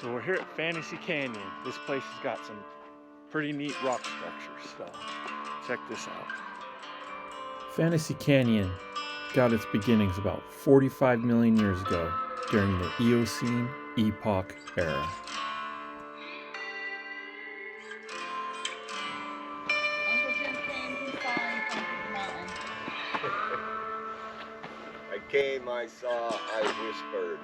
So we're here at Fantasy Canyon. This place has got some pretty neat rock structures, so check this out. Fantasy Canyon got its beginnings about 45 million years ago during the Eocene epoch era. Uncle Jim came, he saw, and come to the mountain. I came, I saw, I whispered.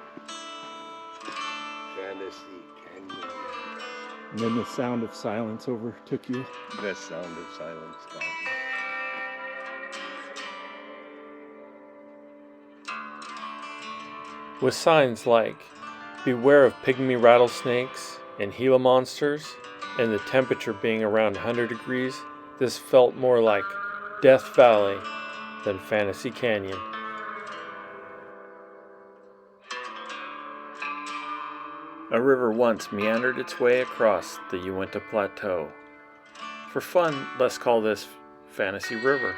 Fantasy Canyon. And then the sound of silence overtook you. The sound of silence got me. With signs like, beware of pygmy rattlesnakes and Gila monsters, and the temperature being around 100 degrees, this felt more like Death Valley than Fantasy Canyon. A river once meandered its way across the Uinta Plateau. For fun, let's call this Fantasy River.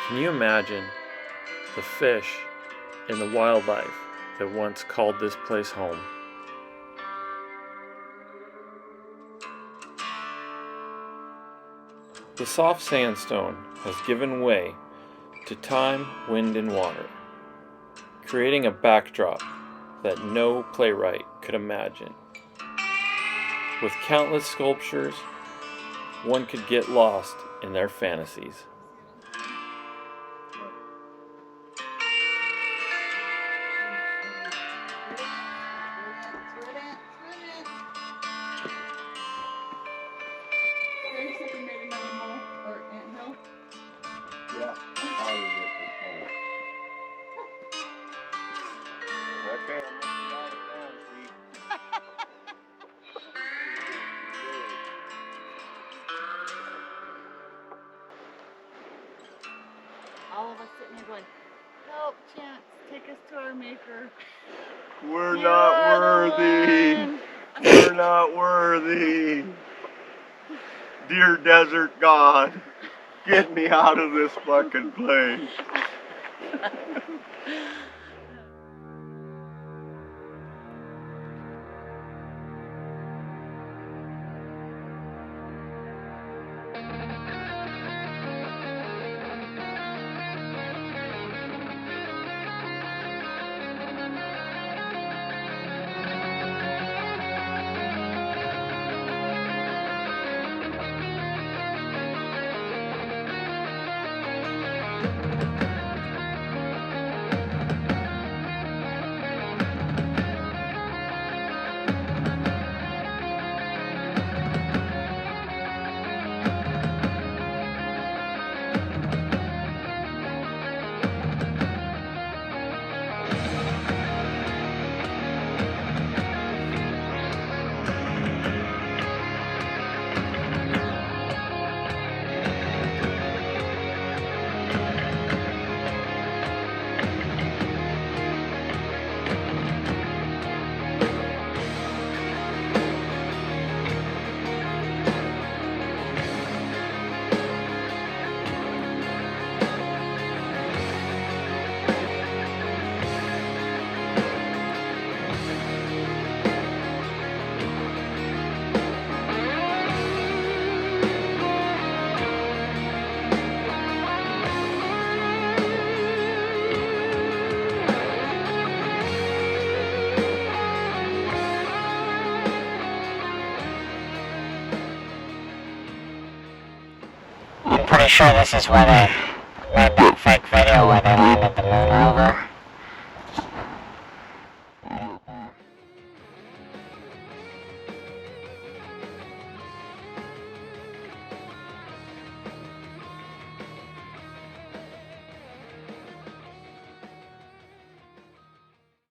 Can you imagine the fish and the wildlife that once called this place home? The soft sandstone has given way to time, wind, and water, creating a backdrop that no playwright could imagine. With countless sculptures, one could get lost in their fantasies. Yeah, how is it before? Okay, I'm looking out of fantasy. All of us sitting here going, help, Chance, take us to our maker. We're You're not the worthy. one. We're not worthy. Dear desert god, get me out of this fucking place. I'm pretty sure this is where they made that